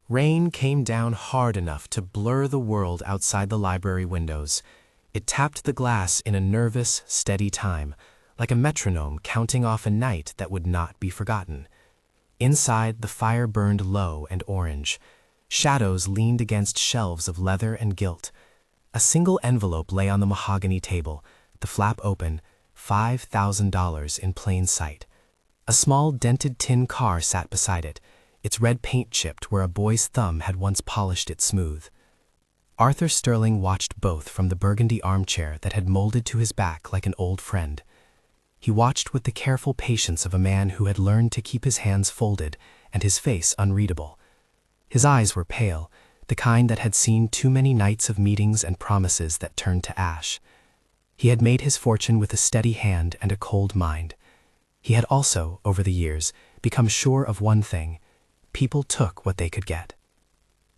Rain came down hard enough to blur the world outside the library windows. It tapped the glass in a nervous, steady time, like a metronome counting off a night that would not be forgotten. Inside, the fire burned low and orange. Shadows leaned against shelves of leather and gilt. A single envelope lay on the mahogany table, the flap open, $5,000 in plain sight. A small dented tin car sat beside it, its red paint chipped where a boy's thumb had once polished it smooth. Arthur Sterling watched both from the burgundy armchair that had molded to his back like an old friend. He watched with the careful patience of a man who had learned to keep his hands folded and his face unreadable. His eyes were pale, the kind that had seen too many nights of meetings and promises that turned to ash. He had made his fortune with a steady hand and a cold mind. He had also, over the years, become sure of one thing: people took what they could get.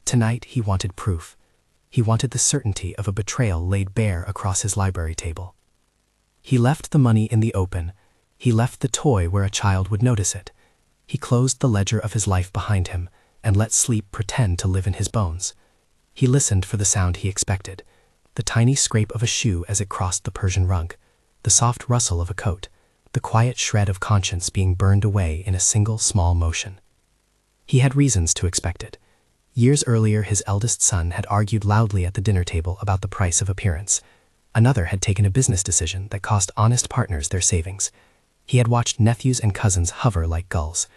Tonight he wanted proof. He wanted the certainty of a betrayal laid bare across his library table. He left the money in the open. He left the toy where a child would notice it. He closed the ledger of his life behind him and let sleep pretend to live in his bones. He listened for the sound he expected: the tiny scrape of a shoe as it crossed the Persian rug, the soft rustle of a coat, the quiet shred of conscience being burned away in a single small motion. He had reasons to expect it. Years earlier, his eldest son had argued loudly at the dinner table about the price of appearance. Another had taken a business decision that cost honest partners their savings. He had watched nephews and cousins hover like gulls.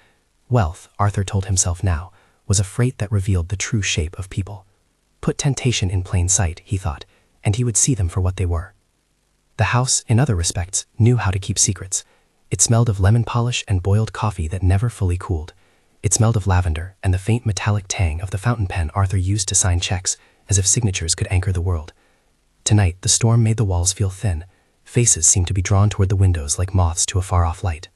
Wealth, Arthur told himself now, was a freight that revealed the true shape of people. Put temptation in plain sight, he thought, and he would see them for what they were. The house, in other respects, knew how to keep secrets. It smelled of lemon polish and boiled coffee that never fully cooled. It smelled of lavender and the faint metallic tang of the fountain pen Arthur used to sign checks, as if signatures could anchor the world. Tonight, the storm made the walls feel thin. Faces seemed to be drawn toward the windows like moths to a far-off light.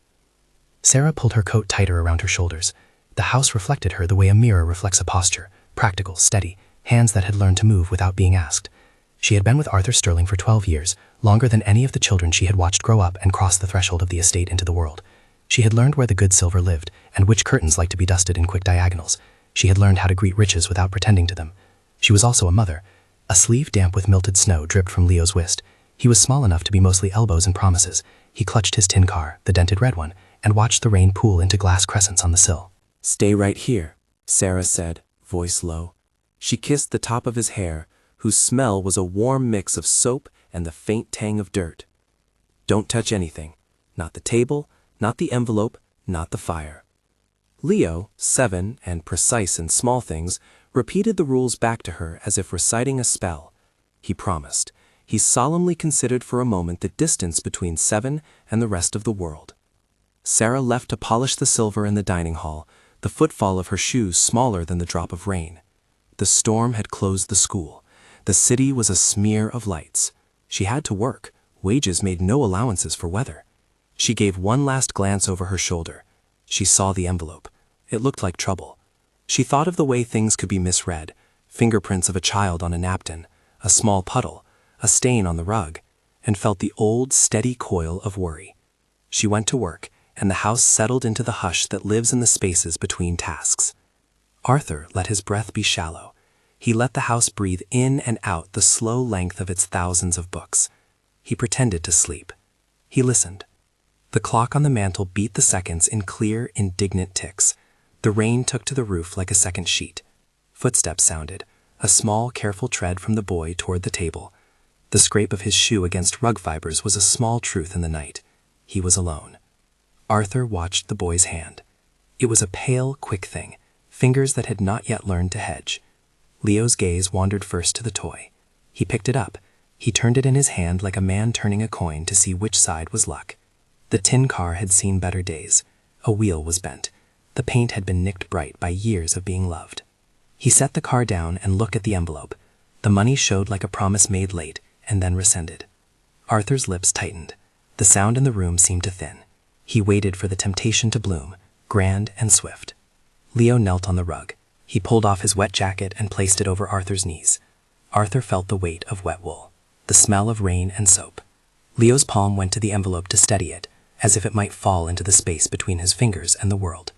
Sarah pulled her coat tighter around her shoulders. The house reflected her the way a mirror reflects a posture: practical, steady, hands that had learned to move without being asked. She had been with Arthur Sterling for 12 years, longer than any of the children she had watched grow up and cross the threshold of the estate into the world. She had learned where the good silver lived, and which curtains liked to be dusted in quick diagonals. She had learned how to greet riches without pretending to them. She was also a mother. A sleeve damp with melted snow dripped from Leo's wrist. He was small enough to be mostly elbows and promises. He clutched his tin car, the dented red one, and watched the rain pool into glass crescents on the sill. "Stay right here," Sarah said, voice low. She kissed the top of his hair, whose smell was a warm mix of soap and the faint tang of dirt. "Don't touch anything. Not the table, not the envelope, not the fire." Leo, 7 and precise in small things, repeated the rules back to her as if reciting a spell. He promised. He solemnly considered for a moment the distance between 7 and the rest of the world. Sarah left to polish the silver in the dining hall, the footfall of her shoes smaller than the drop of rain. The storm had closed the school. The city was a smear of lights. She had to work. Wages made no allowances for weather. She gave one last glance over her shoulder. She saw the envelope. It looked like trouble. She thought of the way things could be misread: fingerprints of a child on a napkin, a small puddle, a stain on the rug, and felt the old, steady coil of worry. She went to work, and the house settled into the hush that lives in the spaces between tasks. Arthur let his breath be shallow. He let the house breathe in and out the slow length of its thousands of books. He pretended to sleep. He listened. The clock on the mantel beat the seconds in clear, indignant ticks. The rain took to the roof like a second sheet. Footsteps sounded, a small, careful tread from the boy toward the table. The scrape of his shoe against rug fibers was a small truth in the night. He was alone. Arthur watched the boy's hand. It was a pale, quick thing, fingers that had not yet learned to hedge. Leo's gaze wandered first to the toy. He picked it up. He turned it in his hand like a man turning a coin to see which side was luck. The tin car had seen better days. A wheel was bent. The paint had been nicked bright by years of being loved. He set the car down and looked at the envelope. The money showed like a promise made late, and then rescinded. Arthur's lips tightened. The sound in the room seemed to thin. He waited for the temptation to bloom, grand and swift. Leo knelt on the rug. He pulled off his wet jacket and placed it over Arthur's knees. Arthur felt the weight of wet wool, the smell of rain and soap. Leo's palm went to the envelope to steady it, as if it might fall into the space between his fingers and the world.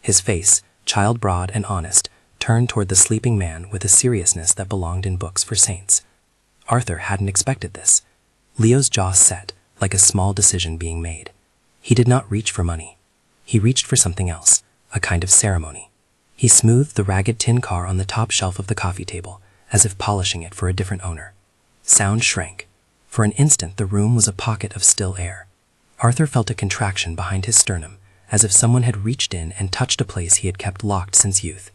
His face, child-broad and honest, turned toward the sleeping man with a seriousness that belonged in books for saints. Arthur hadn't expected this. Leo's jaw set, like a small decision being made. He did not reach for money. He reached for something else, a kind of ceremony. He smoothed the ragged tin car on the top shelf of the coffee table, as if polishing it for a different owner. Sound shrank. For an instant, the room was a pocket of still air. Arthur felt a contraction behind his sternum, as if someone had reached in and touched a place he had kept locked since youth.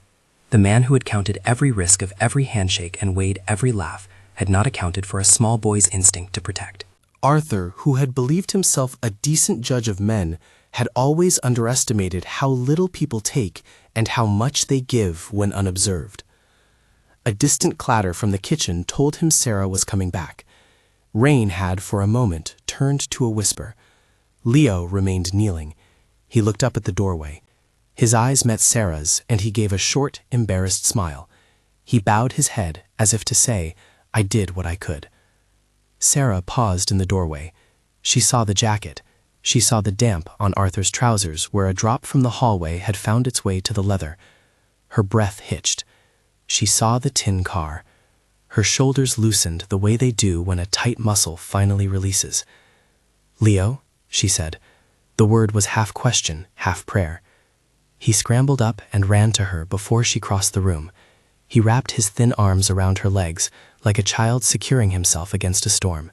The man who had counted every risk of every handshake and weighed every laugh had not accounted for a small boy's instinct to protect. Arthur, who had believed himself a decent judge of men, had always underestimated how little people take and how much they give when unobserved. A distant clatter from the kitchen told him Sarah was coming back. Rain had, for a moment, turned to a whisper. Leo remained kneeling. He looked up at the doorway. His eyes met Sarah's, and he gave a short, embarrassed smile. He bowed his head, as if to say, "I did what I could." Sarah paused in the doorway. She saw the jacket. She saw the damp on Arthur's trousers where a drop from the hallway had found its way to the leather. Her breath hitched. She saw the tin car. Her shoulders loosened the way they do when a tight muscle finally releases. "Leo," she said. The word was half question, half prayer. He scrambled up and ran to her before she crossed the room. He wrapped his thin arms around her legs, like a child securing himself against a storm.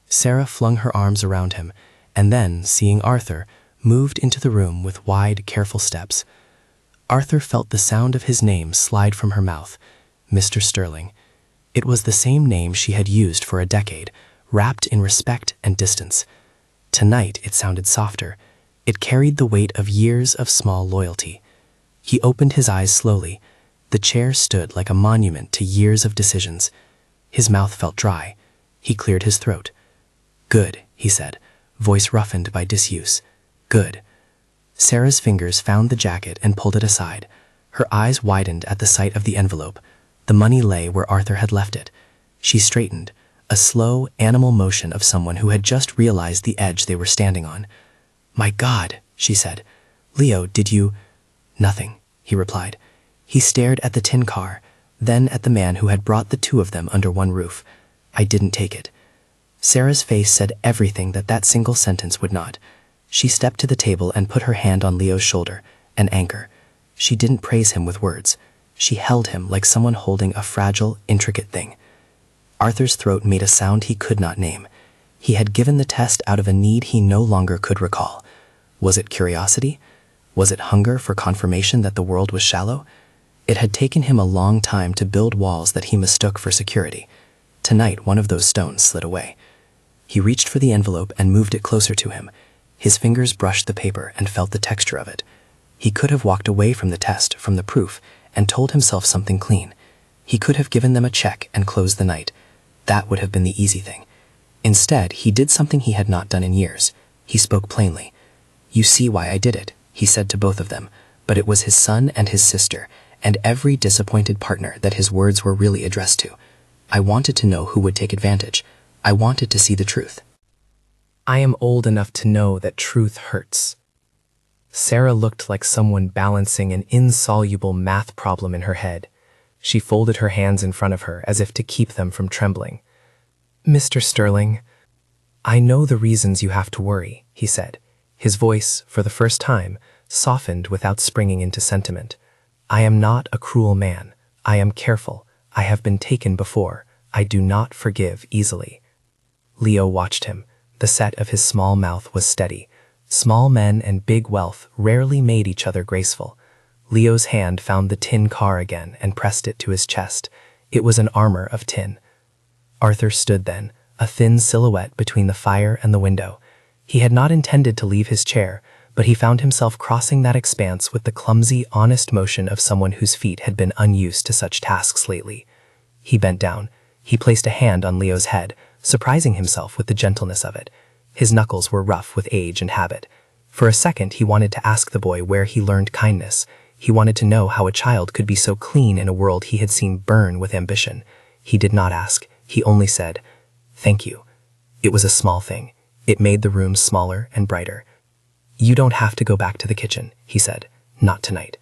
Sarah flung her arms around him, and then, seeing Arthur, moved into the room with wide, careful steps. Arthur felt the sound of his name slide from her mouth, Mr. Sterling. It was the same name she had used for a decade, wrapped in respect and distance. Tonight it sounded softer. It carried the weight of years of small loyalty. He opened his eyes slowly. The chair stood like a monument to years of decisions. His mouth felt dry. He cleared his throat. "Good," he said, voice roughened by disuse. "Good." Sarah's fingers found the jacket and pulled it aside. Her eyes widened at the sight of the envelope. The money lay where Arthur had left it. She straightened, a slow, animal motion of someone who had just realized the edge they were standing on. "My God," she said. "Leo, did you—" "Nothing," he replied. He stared at the tin car, then at the man who had brought the two of them under one roof. "I didn't take it." Sarah's face said everything that that single sentence would not. She stepped to the table and put her hand on Leo's shoulder, an anchor. She didn't praise him with words. She held him like someone holding a fragile, intricate thing. Arthur's throat made a sound he could not name. He had given the test out of a need he no longer could recall. Was it curiosity? Was it hunger for confirmation that the world was shallow? It had taken him a long time to build walls that he mistook for security. Tonight, one of those stones slid away. He reached for the envelope and moved it closer to him. His fingers brushed the paper and felt the texture of it. He could have walked away from the test, from the proof, and told himself something clean. He could have given them a check and closed the night. That would have been the easy thing. Instead, he did something he had not done in years. He spoke plainly. "You see why I did it," he said to both of them, but it was his son and his sister, and every disappointed partner that his words were really addressed to. "I wanted to know who would take advantage. I wanted to see the truth." "I am old enough to know that truth hurts." Sarah looked like someone balancing an insoluble math problem in her head. She folded her hands in front of her as if to keep them from trembling. "Mr. Sterling, I know the reasons you have to worry," he said. His voice, for the first time, softened without springing into sentiment. "I am not a cruel man. I am careful. I have been taken before. I do not forgive easily." Leo watched him. The set of his small mouth was steady. Small men and big wealth rarely made each other graceful. Leo's hand found the tin car again and pressed it to his chest. It was an armor of tin. Arthur stood then, a thin silhouette between the fire and the window. He had not intended to leave his chair, but he found himself crossing that expanse with the clumsy, honest motion of someone whose feet had been unused to such tasks lately. He bent down. He placed a hand on Leo's head, surprising himself with the gentleness of it. His knuckles were rough with age and habit. For a second, he wanted to ask the boy where he learned kindness. He wanted to know how a child could be so clean in a world he had seen burn with ambition. He did not ask. He only said, "Thank you." It was a small thing. It made the room smaller and brighter. "You don't have to go back to the kitchen," he said. "Not tonight."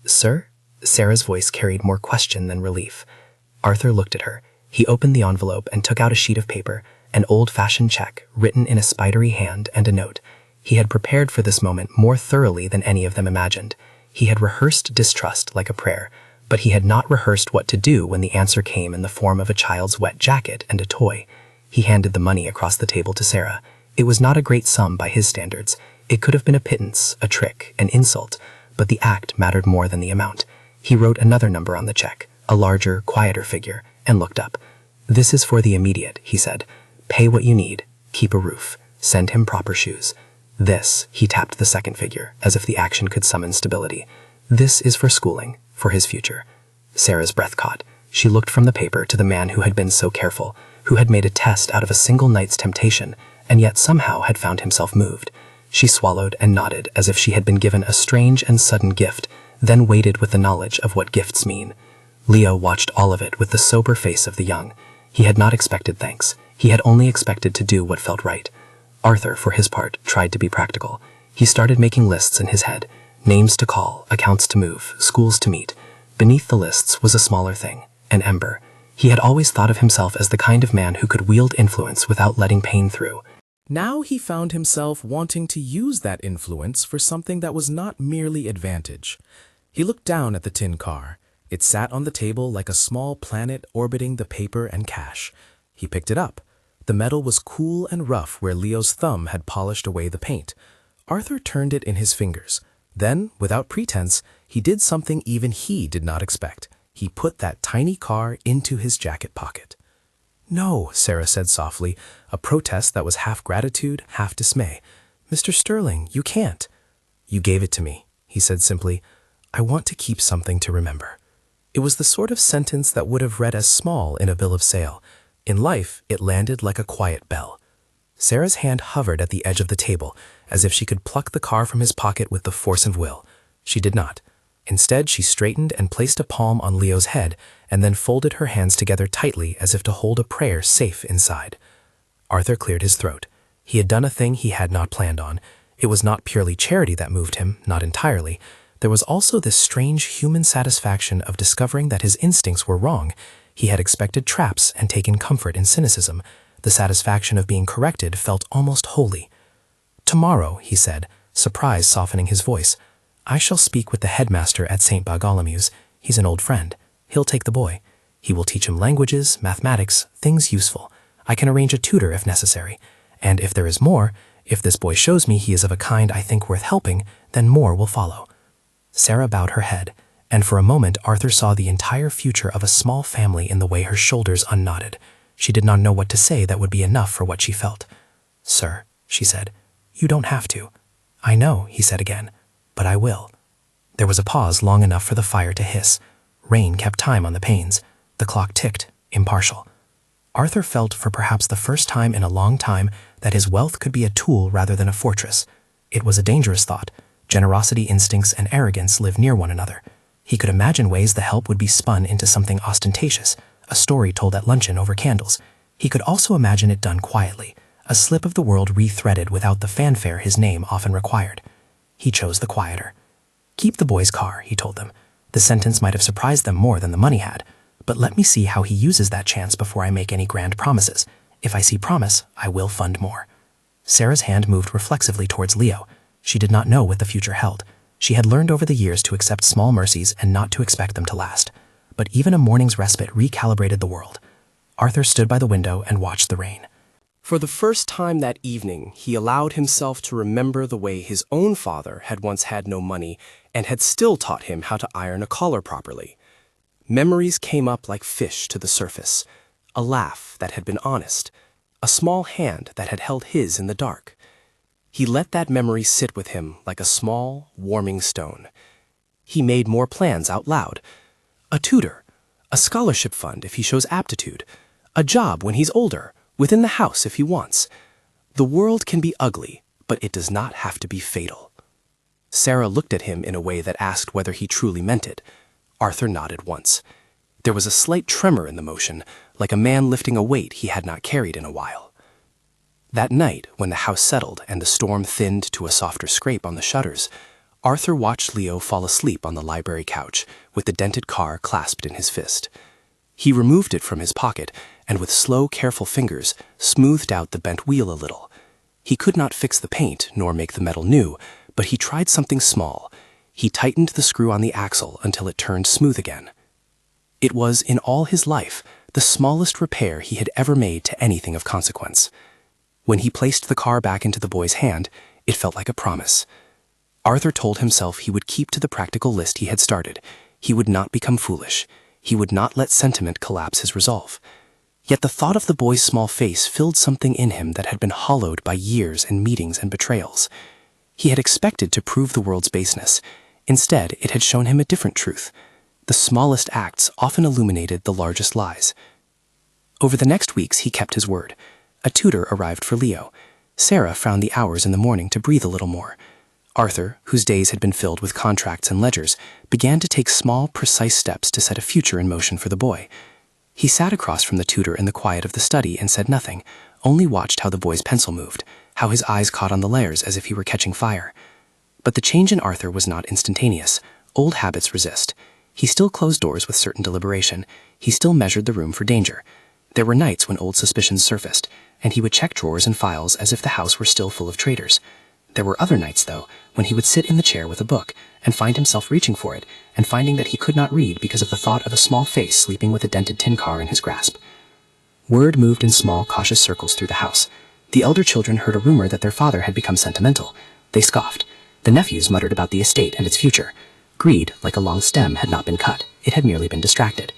"Sir?" Sarah's voice carried more question than relief. Arthur looked at her. He opened the envelope and took out a sheet of paper, an old-fashioned check written in a spidery hand and a note. He had prepared for this moment more thoroughly than any of them imagined. He had rehearsed distrust like a prayer, but he had not rehearsed what to do when the answer came in the form of a child's wet jacket and a toy. He handed the money across the table to Sarah. It was not a great sum by his standards. It could have been a pittance, a trick, an insult, but the act mattered more than the amount. He wrote another number on the check, a larger, quieter figure, and looked up. "This is for the immediate," he said. "Pay what you need. Keep a roof. Send him proper shoes. This," he tapped the second figure, as if the action could summon stability. "This is for schooling, for his future." Sarah's breath caught. She looked from the paper to the man who had been so careful, who had made a test out of a single night's temptation, and yet somehow had found himself moved. She swallowed and nodded as if she had been given a strange and sudden gift, then waited with the knowledge of what gifts mean. Leo watched all of it with the sober face of the young. He had not expected thanks. He had only expected to do what felt right. Arthur, for his part, tried to be practical. He started making lists in his head. Names to call, accounts to move, schools to meet. Beneath the lists was a smaller thing, an ember. He had always thought of himself as the kind of man who could wield influence without letting pain through. Now he found himself wanting to use that influence for something that was not merely advantage. He looked down at the tin car. It sat on the table like a small planet orbiting the paper and cash. He picked it up. The metal was cool and rough where Leo's thumb had polished away the paint. Arthur turned it in his fingers. Then, without pretense, he did something even he did not expect. He put that tiny car into his jacket pocket. "No," Sarah said softly, a protest that was half gratitude, half dismay. "Mr. Sterling, you can't." "You gave it to me," he said simply. "I want to keep something to remember." It was the sort of sentence that would have read as small in a bill of sale. In life, it landed like a quiet bell. Sarah's hand hovered at the edge of the table, as if she could pluck the car from his pocket with the force of will. She did not. Instead, she straightened and placed a palm on Leo's head, and then folded her hands together tightly as if to hold a prayer safe inside. Arthur cleared his throat. He had done a thing he had not planned on. It was not purely charity that moved him, not entirely. There was also this strange human satisfaction of discovering that his instincts were wrong. He had expected traps and taken comfort in cynicism. The satisfaction of being corrected felt almost holy. "Tomorrow," he said, surprise softening his voice, "I shall speak with the headmaster at St. Bartholomew's. He's an old friend. He'll take the boy. He will teach him languages, mathematics, things useful. I can arrange a tutor if necessary. And if there is more, if this boy shows me he is of a kind I think worth helping, then more will follow." Sarah bowed her head, and for a moment Arthur saw the entire future of a small family in the way her shoulders unknotted. She did not know what to say that would be enough for what she felt. "Sir," she said, "you don't have to." "I know," he said again, "but I will." There was a pause long enough for the fire to hiss. Rain kept time on the panes. The clock ticked, impartial. Arthur felt for perhaps the first time in a long time that his wealth could be a tool rather than a fortress. It was a dangerous thought. Generosity instincts and arrogance live near one another. He could imagine ways the help would be spun into something ostentatious, a story told at luncheon over candles. He could also imagine it done quietly, a slip of the world rethreaded without the fanfare his name often required. He chose the quieter. "Keep the boy's car," he told them. The sentence might have surprised them more than the money had. "But let me see how he uses that chance before I make any grand promises. If I see promise, I will fund more." Sarah's hand moved reflexively towards Leo. She did not know what the future held. She had learned over the years to accept small mercies and not to expect them to last. But even a morning's respite recalibrated the world. Arthur stood by the window and watched the rain. For the first time that evening, he allowed himself to remember the way his own father had once had no money and had still taught him how to iron a collar properly. Memories came up like fish to the surface. A laugh that had been honest. A small hand that had held his in the dark. He let that memory sit with him like a small, warming stone. He made more plans out loud. A tutor, a scholarship fund if he shows aptitude, a job when he's older, within the house if he wants. The world can be ugly, but it does not have to be fatal. Sarah looked at him in a way that asked whether he truly meant it. Arthur nodded once. There was a slight tremor in the motion, like a man lifting a weight he had not carried in a while. That night, when the house settled and the storm thinned to a softer scrape on the shutters, Arthur watched Leo fall asleep on the library couch with the dented car clasped in his fist. He removed it from his pocket and with slow, careful fingers smoothed out the bent wheel a little. He could not fix the paint nor make the metal new, but he tried something small. He tightened the screw on the axle until it turned smooth again. It was, in all his life, the smallest repair he had ever made to anything of consequence. When he placed the car back into the boy's hand, it felt like a promise. Arthur told himself he would keep to the practical list he had started. He would not become foolish. He would not let sentiment collapse his resolve. Yet the thought of the boy's small face filled something in him that had been hollowed by years and meetings and betrayals. He had expected to prove the world's baseness. Instead, it had shown him a different truth. The smallest acts often illuminated the largest lies. Over the next weeks, he kept his word. A tutor arrived for Leo. Sarah found the hours in the morning to breathe a little more. Arthur, whose days had been filled with contracts and ledgers, began to take small, precise steps to set a future in motion for the boy. He sat across from the tutor in the quiet of the study and said nothing, only watched how the boy's pencil moved, how his eyes caught on the layers as if he were catching fire. But the change in Arthur was not instantaneous. Old habits resist. He still closed doors with certain deliberation. He still measured the room for danger. There were nights when old suspicions surfaced, and he would check drawers and files as if the house were still full of traitors. There were other nights, though, when he would sit in the chair with a book and find himself reaching for it and finding that he could not read because of the thought of a small face sleeping with a dented tin car in his grasp. Word moved in small, cautious circles through the house. The elder children heard a rumor that their father had become sentimental. They scoffed. The nephews muttered about the estate and its future. Greed, like a long stem, had not been cut. It had merely been distracted.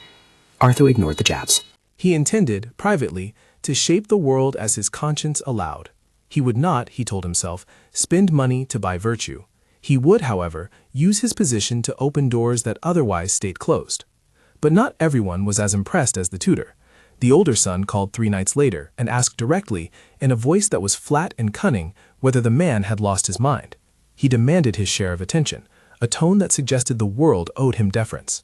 Arthur ignored the jabs. He intended, privately, to shape the world as his conscience allowed. He would not, he told himself, spend money to buy virtue. He would, however, use his position to open doors that otherwise stayed closed. But not everyone was as impressed as the tutor. The older son called 3 nights later and asked directly, in a voice that was flat and cunning, whether the man had lost his mind. He demanded his share of attention, a tone that suggested the world owed him deference.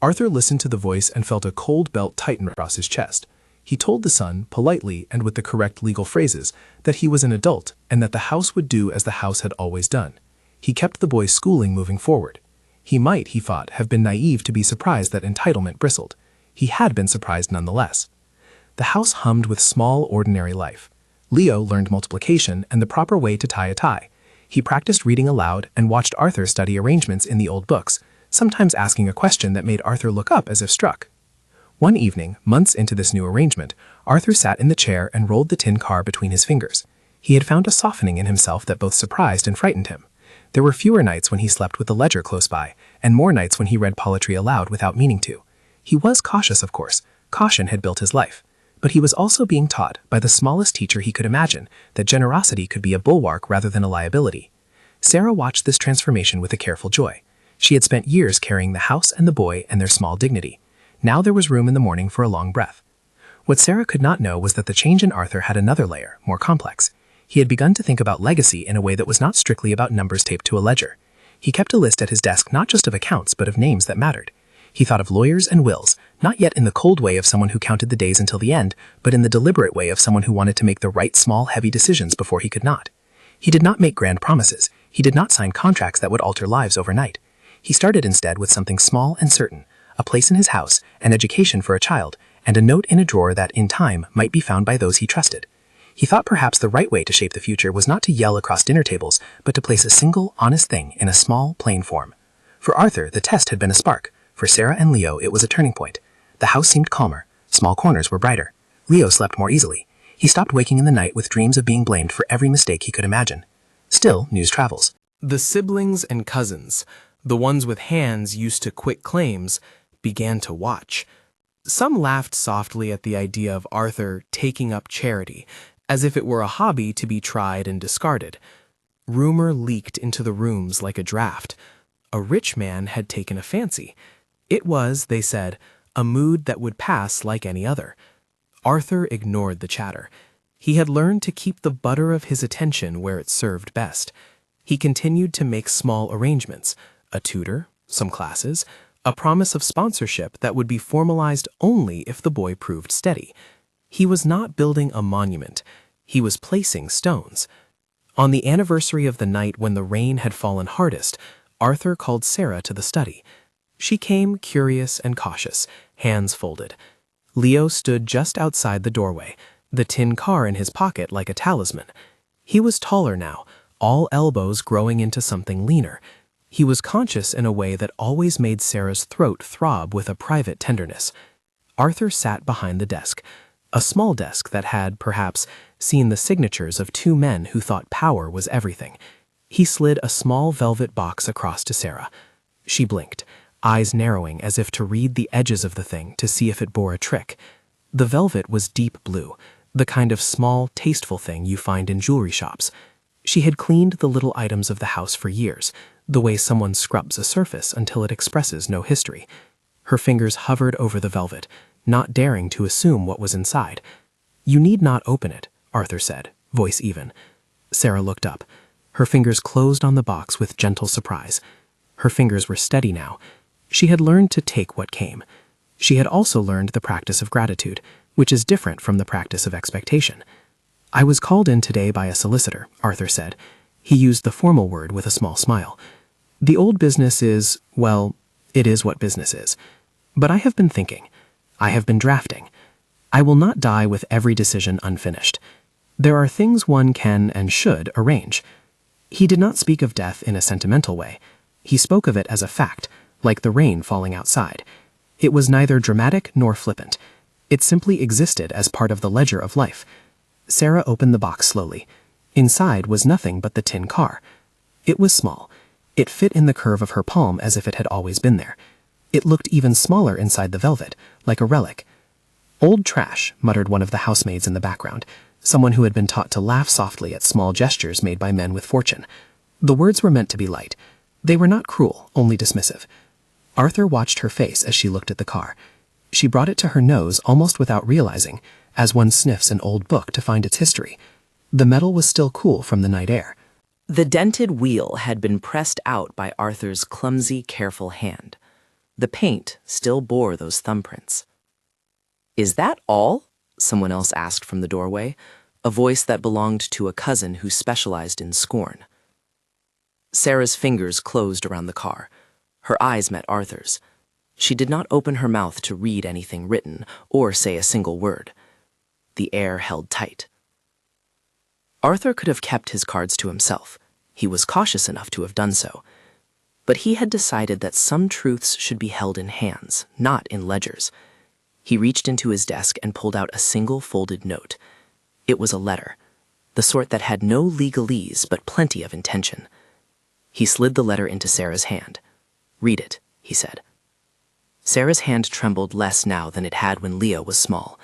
Arthur listened to the voice and felt a cold belt tighten across his chest. He told the son, politely and with the correct legal phrases, that he was an adult and that the house would do as the house had always done. He kept the boy's schooling moving forward. He might, he thought, have been naive to be surprised that entitlement bristled. He had been surprised nonetheless. The house hummed with small, ordinary life. Leo learned multiplication and the proper way to tie a tie. He practiced reading aloud and watched Arthur study arrangements in the old books, sometimes asking a question that made Arthur look up as if struck. One evening, months into this new arrangement, Arthur sat in the chair and rolled the tin car between his fingers. He had found a softening in himself that both surprised and frightened him. There were fewer nights when he slept with the ledger close by, and more nights when he read poetry aloud without meaning to. He was cautious, of course. Caution had built his life. But he was also being taught, by the smallest teacher he could imagine, that generosity could be a bulwark rather than a liability. Sarah watched this transformation with a careful joy. She had spent years carrying the house and the boy and their small dignity. Now there was room in the morning for a long breath. What Sarah could not know was that the change in Arthur had another layer, more complex. He had begun to think about legacy in a way that was not strictly about numbers taped to a ledger. He kept a list at his desk not just of accounts but of names that mattered. He thought of lawyers and wills, not yet in the cold way of someone who counted the days until the end, but in the deliberate way of someone who wanted to make the right small, heavy decisions before he could not. He did not make grand promises. He did not sign contracts that would alter lives overnight. He started instead with something small and certain, a place in his house, an education for a child, and a note in a drawer that, in time, might be found by those he trusted. He thought perhaps the right way to shape the future was not to yell across dinner tables, but to place a single, honest thing in a small, plain form. For Arthur, the test had been a spark. For Sarah and Leo, it was a turning point. The house seemed calmer. Small corners were brighter. Leo slept more easily. He stopped waking in the night with dreams of being blamed for every mistake he could imagine. Still, news travels. The siblings and cousins, the ones with hands used to quick claims, began to watch. Some laughed softly at the idea of Arthur taking up charity, as if it were a hobby to be tried and discarded. Rumor leaked into the rooms like a draft. A rich man had taken a fancy. It was, they said, a mood that would pass like any other. Arthur ignored the chatter. He had learned to keep the butter of his attention where it served best. He continued to make small arrangements, a tutor, some classes, a promise of sponsorship that would be formalized only if the boy proved steady. He was not building a monument. He was placing stones. On the anniversary of the night when the rain had fallen hardest, Arthur called Sarah to the study. She came curious and cautious, hands folded. Leo stood just outside the doorway, the tin car in his pocket like a talisman. He was taller now, all elbows growing into something leaner. He was conscious in a way that always made Sarah's throat throb with a private tenderness. Arthur sat behind the desk, a small desk that had, perhaps, seen the signatures of two men who thought power was everything. He slid a small velvet box across to Sarah. She blinked, eyes narrowing as if to read the edges of the thing to see if it bore a trick. The velvet was deep blue, the kind of small, tasteful thing you find in jewelry shops. She had cleaned the little items of the house for years, the way someone scrubs a surface until it expresses no history. Her fingers hovered over the velvet, not daring to assume what was inside. "You need not open it," Arthur said, voice even. Sarah looked up. Her fingers closed on the box with gentle surprise. Her fingers were steady now. She had learned to take what came. She had also learned the practice of gratitude, which is different from the practice of expectation. "I was called in today by a solicitor," Arthur said. He used the formal word with a small smile. "The old business is, well, it is what business is. But I have been thinking. I have been drafting. I will not die with every decision unfinished. There are things one can and should arrange." He did not speak of death in a sentimental way. He spoke of it as a fact, like the rain falling outside. It was neither dramatic nor flippant. It simply existed as part of the ledger of life. Sarah opened the box slowly. Inside was nothing but the tin car. It was small. It fit in the curve of her palm as if it had always been there. It looked even smaller inside the velvet, like a relic. "Old trash," muttered one of the housemaids in the background, someone who had been taught to laugh softly at small gestures made by men with fortune. The words were meant to be light. They were not cruel, only dismissive. Arthur watched her face as she looked at the car. She brought it to her nose almost without realizing, as one sniffs an old book to find its history. The metal was still cool from the night air. The dented wheel had been pressed out by Arthur's clumsy, careful hand. The paint still bore those thumbprints. "Is that all?" someone else asked from the doorway, a voice that belonged to a cousin who specialized in scorn. Sarah's fingers closed around the car. Her eyes met Arthur's. She did not open her mouth to read anything written or say a single word. The air held tight. Arthur could have kept his cards to himself. He was cautious enough to have done so. But he had decided that some truths should be held in hands, not in ledgers. He reached into his desk and pulled out a single folded note. It was a letter, the sort that had no legalese but plenty of intention. He slid the letter into Sarah's hand. "Read it," he said. Sarah's hand trembled less now than it had when Leo was small.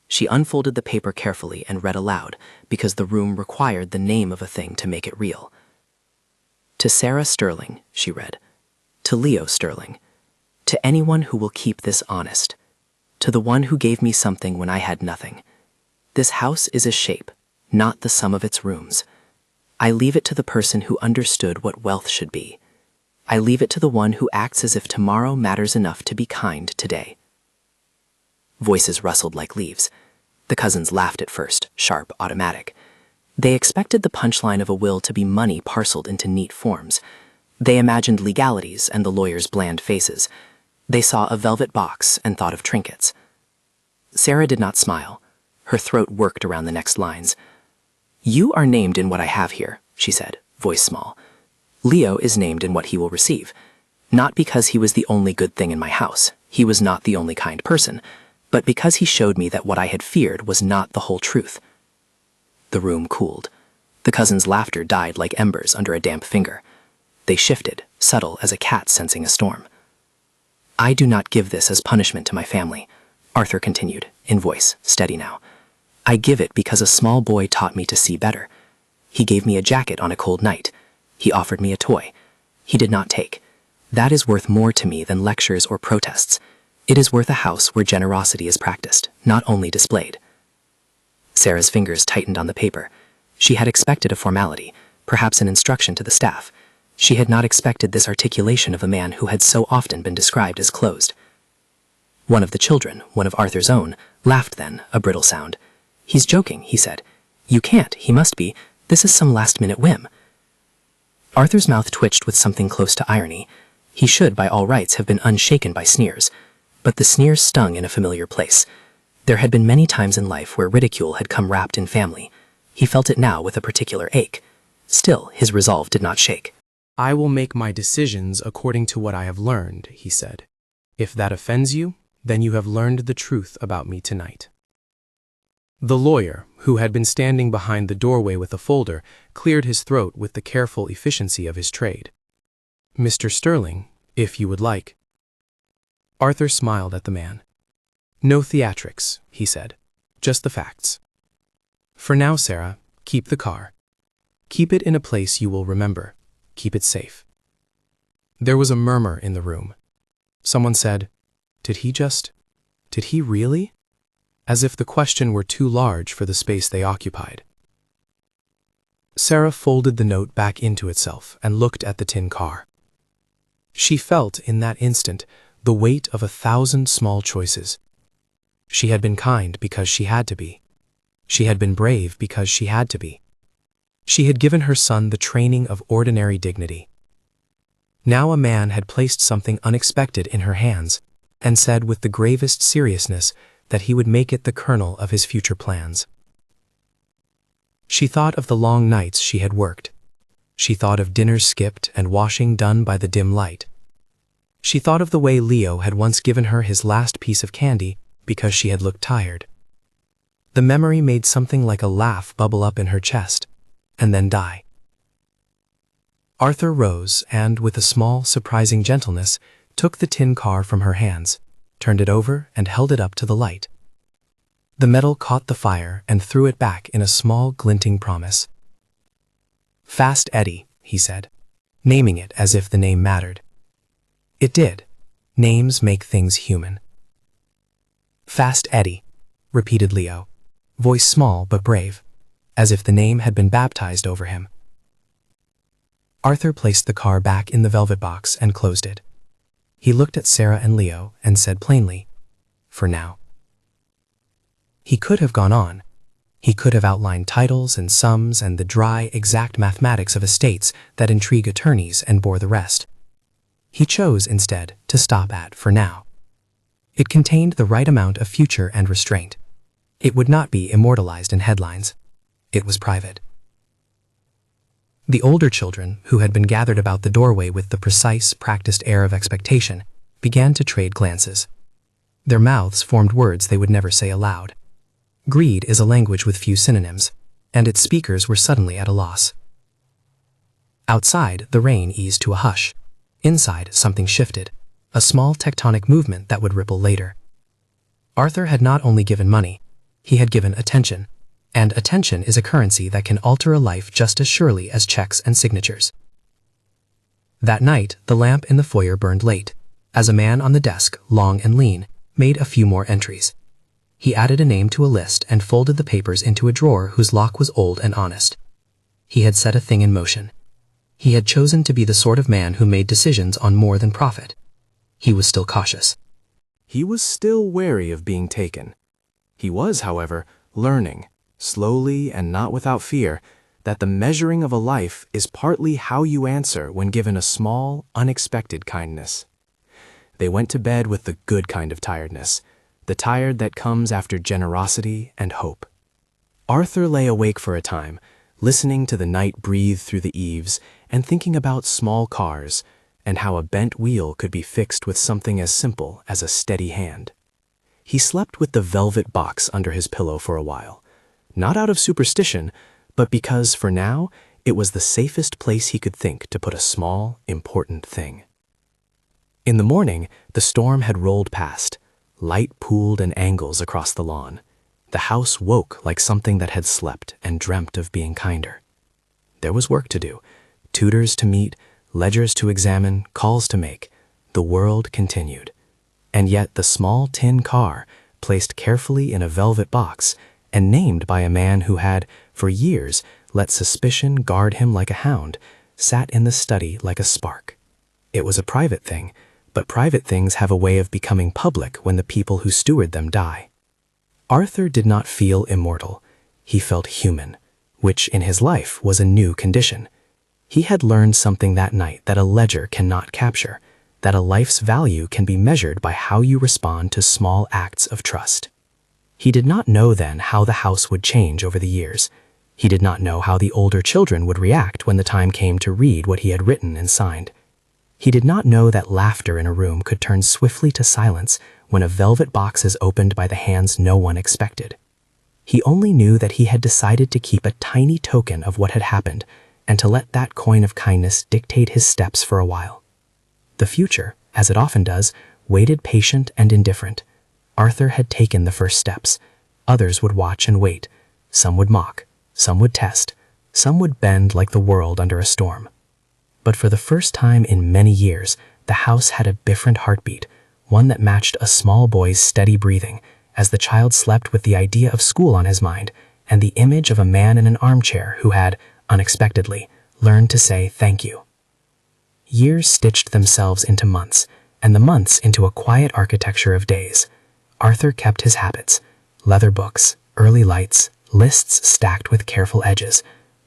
She unfolded the paper carefully and read aloud, because the room required the name of a thing to make it real. "To Sarah Sterling," she read. "To Leo Sterling. To anyone who will keep this honest. To the one who gave me something when I had nothing. This house is a shape, not the sum of its rooms. I leave it to the person who understood what wealth should be. I leave it to the one who acts as if tomorrow matters enough to be kind today." Voices rustled like leaves. The cousins laughed at first, sharp, automatic. They expected the punchline of a will to be money parceled into neat forms. They imagined legalities and the lawyers' bland faces. They saw a velvet box and thought of trinkets. Sarah did not smile. Her throat worked around the next lines. "You are named in what I have here," she said, voice small. "Leo is named in what he will receive. Not because he was the only good thing in my house. He was not the only kind person. But because he showed me that what I had feared was not the whole truth." The room cooled. The cousins' laughter died like embers under a damp finger. They shifted, subtle as a cat sensing a storm. "I do not give this as punishment to my family," Arthur continued, in voice, steady now. "I give it because a small boy taught me to see better. He gave me a jacket on a cold night. He offered me a toy. He did not take. That is worth more to me than lectures or protests. It is worth a house where generosity is practiced, not only displayed." Sarah's fingers tightened on the paper. She had expected a formality, perhaps an instruction to the staff. She had not expected this articulation of a man who had so often been described as closed. One of the children, one of Arthur's own, laughed then, a brittle sound. "He's joking," he said. "You can't, he must be. This is some last-minute whim. Arthur's mouth twitched with something close to irony. He should, by all rights, have been unshaken by sneers. But the sneers stung in a familiar place. There had been many times in life where ridicule had come wrapped in family. He felt it now with a particular ache. Still, his resolve did not shake. "I will make my decisions according to what I have learned," he said. "If that offends you, then you have learned the truth about me tonight." The lawyer, who had been standing behind the doorway with a folder, cleared his throat with the careful efficiency of his trade. "Mr. Sterling, if you would like." Arthur smiled at the man. "No theatrics," he said. "Just the facts. For now, Sarah, keep the car. Keep it in a place you will remember. Keep it safe." There was a murmur in the room. Someone said, Did he really? As if the question were too large for the space they occupied. Sarah folded the note back into itself and looked at the tin car. She felt, in that instant, the weight of 1,000 small choices. She had been kind because she had to be. She had been brave because she had to be. She had given her son the training of ordinary dignity. Now a man had placed something unexpected in her hands and said with the gravest seriousness that he would make it the kernel of his future plans. She thought of the long nights she had worked. She thought of dinners skipped and washing done by the dim light. She thought of the way Leo had once given her his last piece of candy because she had looked tired. The memory made something like a laugh bubble up in her chest, and then die. Arthur rose and, with a small, surprising gentleness, took the tin car from her hands, turned it over, and held it up to the light. The metal caught the fire and threw it back in a small, glinting promise. "Fast Eddie," he said, naming it as if the name mattered. It did. Names make things human. "Fast Eddie," repeated Leo, voice small but brave, as if the name had been baptized over him. Arthur placed the car back in the velvet box and closed it. He looked at Sarah and Leo and said plainly, "For now." He could have gone on. He could have outlined titles and sums and the dry, exact mathematics of estates that intrigue attorneys and bore the rest. He chose, instead, to stop at "for now." It contained the right amount of future and restraint. It would not be immortalized in headlines. It was private. The older children, who had been gathered about the doorway with the precise, practiced air of expectation, began to trade glances. Their mouths formed words they would never say aloud. Greed is a language with few synonyms, and its speakers were suddenly at a loss. Outside, the rain eased to a hush. Inside, something shifted, a small tectonic movement that would ripple later. Arthur had not only given money, he had given attention, and attention is a currency that can alter a life just as surely as checks and signatures. That night, the lamp in the foyer burned late, as a man on the desk, long and lean, made a few more entries. He added a name to a list and folded the papers into a drawer whose lock was old and honest. He had set a thing in motion. He had chosen to be the sort of man who made decisions on more than profit. He was still cautious. He was still wary of being taken. He was, however, learning, slowly and not without fear, that the measuring of a life is partly how you answer when given a small, unexpected kindness. They went to bed with the good kind of tiredness, the tired that comes after generosity and hope. Arthur lay awake for a time, listening to the night breathe through the eaves and thinking about small cars and how a bent wheel could be fixed with something as simple as a steady hand. He slept with the velvet box under his pillow for a while, not out of superstition, but because, for now, it was the safest place he could think to put a small, important thing. In the morning, the storm had rolled past. Light pooled in angles across the lawn. The house woke like something that had slept and dreamt of being kinder. There was work to do, tutors to meet, ledgers to examine, calls to make. The world continued. And yet the small tin car, placed carefully in a velvet box and named by a man who had, for years, let suspicion guard him like a hound, sat in the study like a spark. It was a private thing, but private things have a way of becoming public when the people who steward them die. Arthur did not feel immortal. He felt human, which in his life was a new condition. He had learned something that night that a ledger cannot capture, that a life's value can be measured by how you respond to small acts of trust. He did not know then how the house would change over the years. He did not know how the older children would react when the time came to read what he had written and signed. He did not know that laughter in a room could turn swiftly to silence when a velvet box is opened by the hands no one expected. He only knew that he had decided to keep a tiny token of what had happened and to let that coin of kindness dictate his steps for a while. The future, as it often does, waited patient and indifferent. Arthur had taken the first steps. Others would watch and wait. Some would mock. Some would test. Some would bend like the world under a storm. But for the first time in many years, the house had a different heartbeat, one that matched a small boy's steady breathing, as the child slept with the idea of school on his mind and the image of a man in an armchair who had, unexpectedly, learned to say thank you. Years stitched themselves into months, and the months into a quiet architecture of days. Arthur kept his habits: leather books, early lights, lists stacked with careful edges.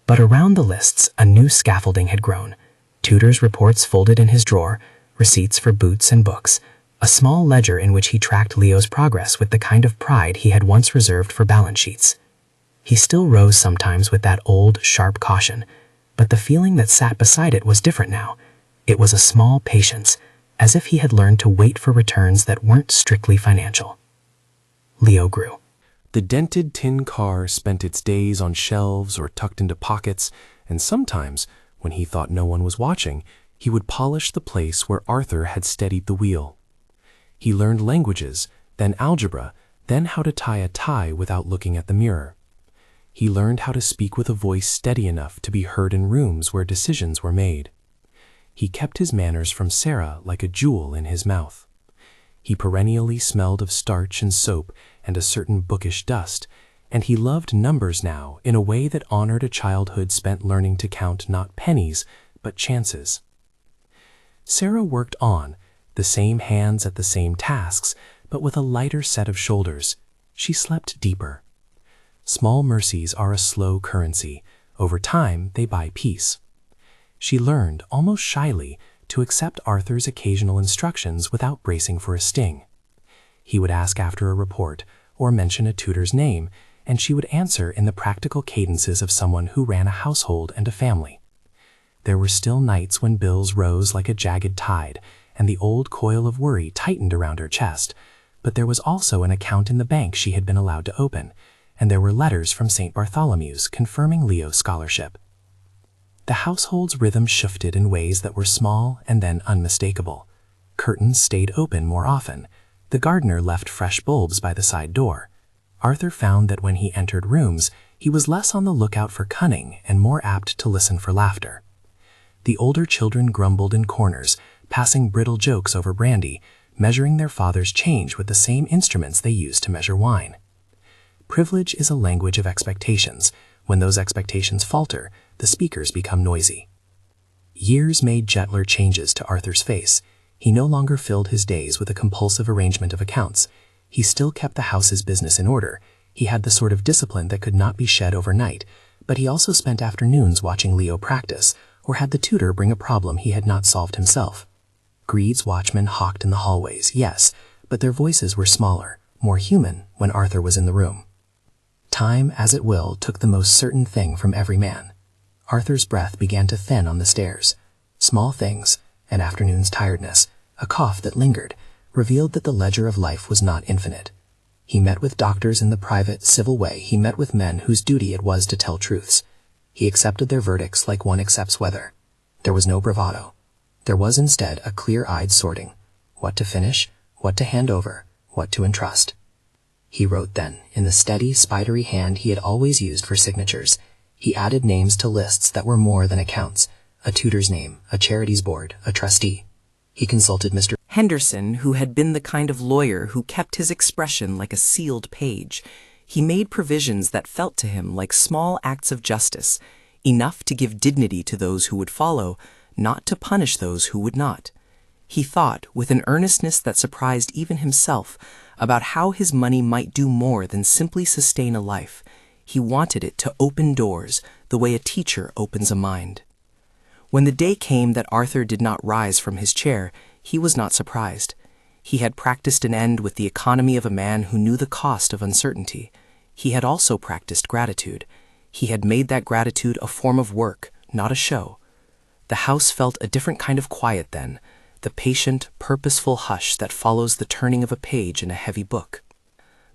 But around the lists, a new scaffolding had grown. Tutors' reports folded in his drawer, receipts for boots and books, a small ledger in which he tracked Leo's progress with the kind of pride he had once reserved for balance sheets. He still rose sometimes with that old, sharp caution, but the feeling that sat beside it was different now. It was a small patience, as if he had learned to wait for returns that weren't strictly financial. Leo grew. The dented tin car spent its days on shelves or tucked into pockets, and sometimes, when he thought no one was watching, he would polish the place where Arthur had steadied the wheel. He learned languages, then algebra, then how to tie a tie without looking at the mirror. He learned how to speak with a voice steady enough to be heard in rooms where decisions were made. He kept his manners from Sarah like a jewel in his mouth. He perennially smelled of starch and soap and a certain bookish dust, and he loved numbers now in a way that honored a childhood spent learning to count not pennies, but chances. Sarah worked on, the same hands at the same tasks, but with a lighter set of shoulders. She slept deeper. Small mercies are a slow currency. Over time, they buy peace. She learned, almost shyly, to accept Arthur's occasional instructions without bracing for a sting. He would ask after a report, or mention a tutor's name, and she would answer in the practical cadences of someone who ran a household and a family. There were still nights when bills rose like a jagged tide, and the old coil of worry tightened around her chest, but there was also an account in the bank she had been allowed to open, and there were letters from St. Bartholomew's confirming Leo's scholarship. The household's rhythm shifted in ways that were small and then unmistakable. Curtains stayed open more often. The gardener left fresh bulbs by the side door. Arthur found that when he entered rooms, he was less on the lookout for cunning and more apt to listen for laughter. The older children grumbled in corners, passing brittle jokes over brandy, measuring their father's change with the same instruments they used to measure wine. Privilege is a language of expectations. When those expectations falter, the speakers become noisy. Years made gentler changes to Arthur's face. He no longer filled his days with a compulsive arrangement of accounts. He still kept the house's business in order. He had the sort of discipline that could not be shed overnight, but he also spent afternoons watching Leo practice, or had the tutor bring a problem he had not solved himself. Greed's watchmen hawked in the hallways, yes, but their voices were smaller, more human when Arthur was in the room. Time, as it will, took the most certain thing from every man. Arthur's breath began to thin on the stairs. Small things, an afternoon's tiredness, a cough that lingered, revealed that the ledger of life was not infinite. He met with doctors in the private, civil way. He met with men whose duty it was to tell truths. He accepted their verdicts like one accepts weather. There was no bravado. There was instead a clear-eyed sorting. What to finish, what to hand over, what to entrust. He wrote then, in the steady, spidery hand he had always used for signatures. He added names to lists that were more than accounts. A tutor's name, a charities board, a trustee. He consulted Mr. Henderson, who had been the kind of lawyer who kept his expression like a sealed page. He made provisions that felt to him like small acts of justice, enough to give dignity to those who would follow, not to punish those who would not. He thought, with an earnestness that surprised even himself, about how his money might do more than simply sustain a life. He wanted it to open doors the way a teacher opens a mind. When the day came that Arthur did not rise from his chair, he was not surprised. He had practiced an end with the economy of a man who knew the cost of uncertainty. He had also practiced gratitude. He had made that gratitude a form of work, not a show. The house felt a different kind of quiet then, the patient, purposeful hush that follows the turning of a page in a heavy book.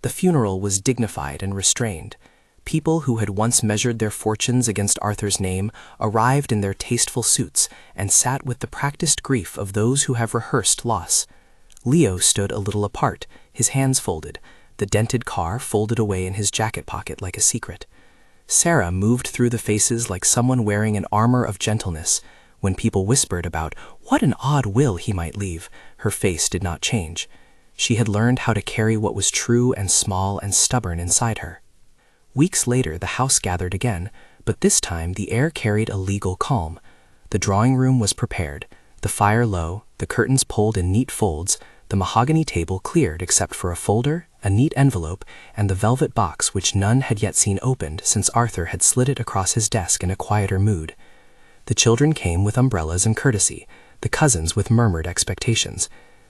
The funeral was dignified and restrained. People who had once measured their fortunes against Arthur's name arrived in their tasteful suits and sat with the practiced grief of those who have rehearsed loss. Leo stood a little apart, his hands folded, the dented car folded away in his jacket pocket like a secret. Sarah moved through the faces like someone wearing an armor of gentleness. When people whispered about what an odd will he might leave, her face did not change. She had learned how to carry what was true and small and stubborn inside her. Weeks later, the house gathered again, but this time the air carried a legal calm. The drawing room was prepared, the fire low, the curtains pulled in neat folds, the mahogany table cleared except for a folder, a neat envelope, and the velvet box which none had yet seen opened since Arthur had slid it across his desk in a quieter mood. The children came with umbrellas and courtesy, the cousins with murmured expectations.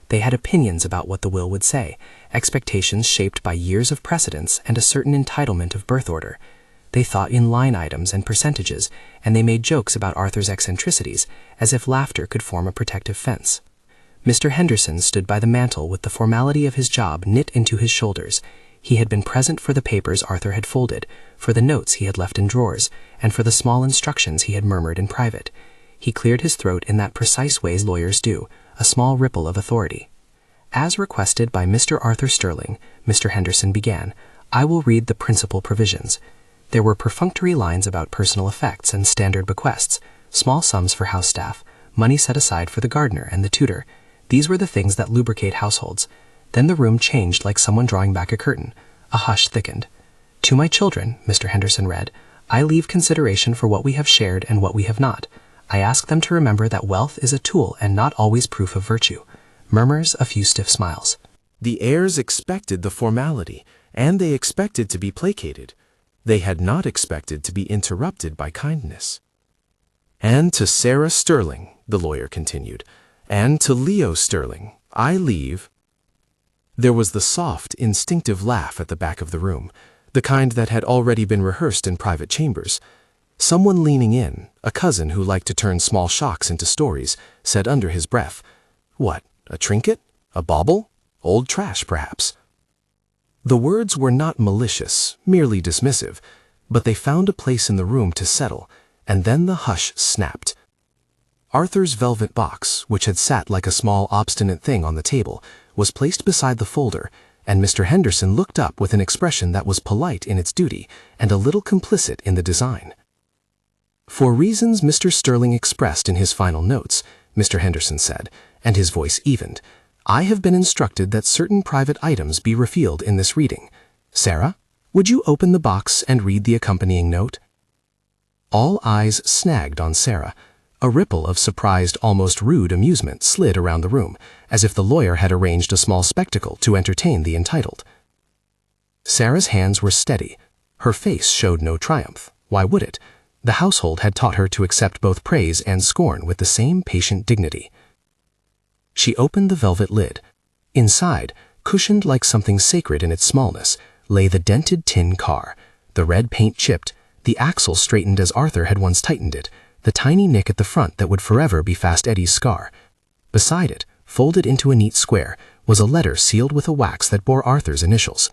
They had opinions about what the will would say, expectations shaped by years of precedence and a certain entitlement of birth order. They thought in line items and percentages, and they made jokes about Arthur's eccentricities, as if laughter could form a protective fence. Mr. Henderson stood by the mantel with the formality of his job knit into his shoulders. He had been present for the papers Arthur had folded, for the notes he had left in drawers, and for the small instructions he had murmured in private. He cleared his throat in that precise way lawyers do, a small ripple of authority. As requested by Mr. Arthur Sterling, Mr. Henderson began, I will read the principal provisions. There were perfunctory lines about personal effects and standard bequests, small sums for house staff, money set aside for the gardener and the tutor. These were the things that lubricate households. Then the room changed like someone drawing back a curtain. A hush thickened. To my children, Mr. Henderson read, I leave consideration for what we have shared and what we have not. I ask them to remember that wealth is a tool and not always proof of virtue. Murmurs, a few stiff smiles. The heirs expected the formality, and they expected to be placated. They had not expected to be interrupted by kindness. And to Sarah Sterling, the lawyer continued, and to Leo Sterling, I leave. There was the soft, instinctive laugh at the back of the room, the kind that had already been rehearsed in private chambers. Someone leaning in, a cousin who liked to turn small shocks into stories, said under his breath, What, a trinket? A bauble? Old trash, perhaps? The words were not malicious, merely dismissive, but they found a place in the room to settle, and then the hush snapped. Arthur's velvet box, which had sat like a small obstinate thing on the table, was placed beside the folder, and Mr. Henderson looked up with an expression that was polite in its duty and a little complicit in the design. For reasons Mr. Sterling expressed in his final notes, Mr. Henderson said, and his voice evened, I have been instructed that certain private items be revealed in this reading. Sarah, would you open the box and read the accompanying note? All eyes snagged on Sarah. A ripple of surprised, almost rude amusement slid around the room, as if the lawyer had arranged a small spectacle to entertain the entitled. Sarah's hands were steady. Her face showed no triumph. Why would it? The household had taught her to accept both praise and scorn with the same patient dignity. She opened the velvet lid. Inside, cushioned like something sacred in its smallness, lay the dented tin car, the red paint chipped, the axle straightened as Arthur had once tightened it, the tiny nick at the front that would forever be Fast Eddie's scar. Beside it, folded into a neat square, was a letter sealed with a wax that bore Arthur's initials.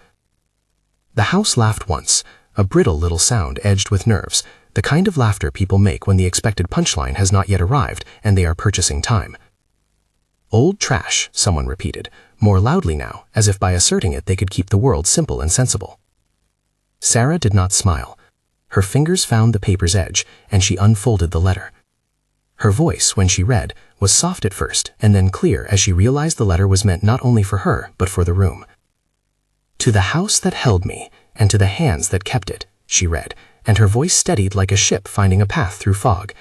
The house laughed once, a brittle little sound edged with nerves, the kind of laughter people make when the expected punchline has not yet arrived and they are purchasing time. Old trash, someone repeated, more loudly now, as if by asserting it they could keep the world simple and sensible. Sarah did not smile. Her fingers found the paper's edge, and she unfolded the letter. Her voice, when she read, was soft at first, and then clear as she realized the letter was meant not only for her, but for the room. To the house that held me, and to the hands that kept it, she read, and her voice steadied like a ship finding a path through fog.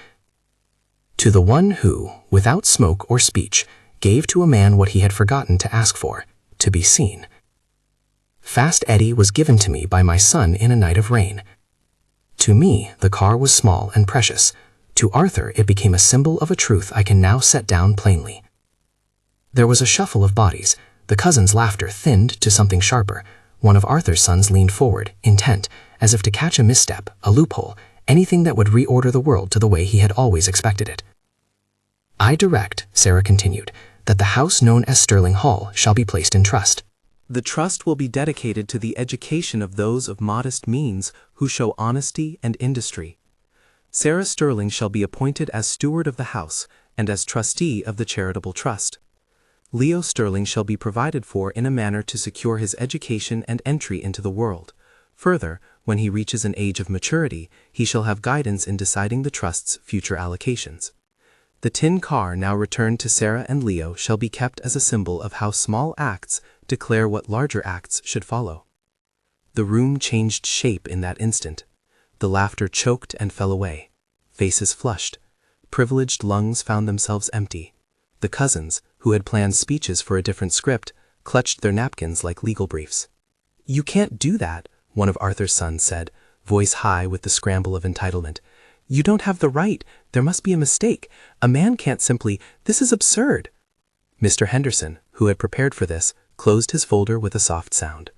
To the one who, without smoke or speech, gave to a man what he had forgotten to ask for, to be seen. Fast Eddie was given to me by my son in a night of rain. To me, the car was small and precious. To Arthur, it became a symbol of a truth I can now set down plainly. There was a shuffle of bodies. The cousin's laughter thinned to something sharper. One of Arthur's sons leaned forward, intent, as if to catch a misstep, a loophole, anything that would reorder the world to the way he had always expected it. I direct, Sarah continued, that the house known as Sterling Hall shall be placed in trust. The trust will be dedicated to the education of those of modest means who show honesty and industry. Sarah Sterling shall be appointed as steward of the house and as trustee of the charitable trust. Leo Sterling shall be provided for in a manner to secure his education and entry into the world. Further, when he reaches an age of maturity, he shall have guidance in deciding the trust's future allocations. The tin car now returned to Sarah and Leo shall be kept as a symbol of how small acts declare what larger acts should follow. The room changed shape in that instant. The laughter choked and fell away. Faces flushed. Privileged lungs found themselves empty. The cousins, who had planned speeches for a different script, clutched their napkins like legal briefs. "You can't do that," one of Arthur's sons said, voice high with the scramble of entitlement. "You don't have the right. There must be a mistake. A man can't simply— This is absurd." Mr. Henderson, who had prepared for this, closed his folder with a soft sound.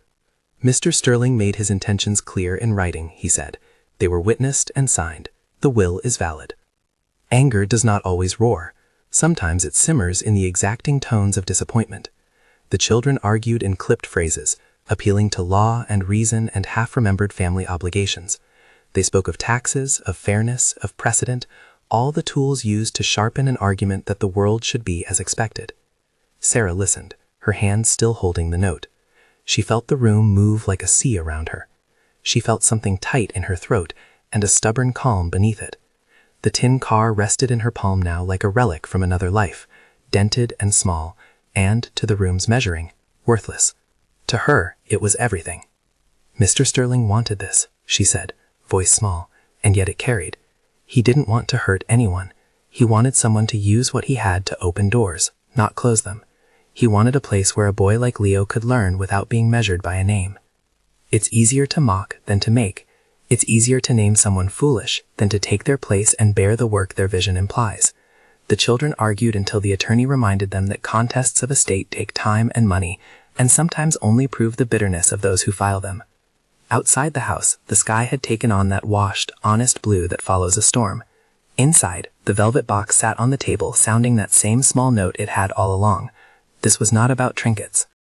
"Mr. Sterling made his intentions clear in writing," he said. "They were witnessed and signed. The will is valid." Anger does not always roar. Sometimes it simmers in the exacting tones of disappointment. The children argued in clipped phrases, appealing to law and reason and half-remembered family obligations. They spoke of taxes, of fairness, of precedent, all the tools used to sharpen an argument that the world should be as expected. Sarah listened, her hand still holding the note. She felt the room move like a sea around her. She felt something tight in her throat and a stubborn calm beneath it. The tin car rested in her palm now like a relic from another life, dented and small, and, to the room's measuring, worthless. To her, it was everything. "Mr. Sterling wanted this," she said, voice small, and yet it carried. He didn't want to hurt anyone. He wanted someone to use what he had to open doors, not close them. He wanted a place where a boy like Leo could learn without being measured by a name. It's easier to mock than to make. It's easier to name someone foolish than to take their place and bear the work their vision implies. The children argued until the attorney reminded them that contests of estate take time and money, and sometimes only prove the bitterness of those who file them. Outside the house, the sky had taken on that washed, honest blue that follows a storm. Inside, the velvet box sat on the table sounding that same small note it had all along. This was not about trinkets,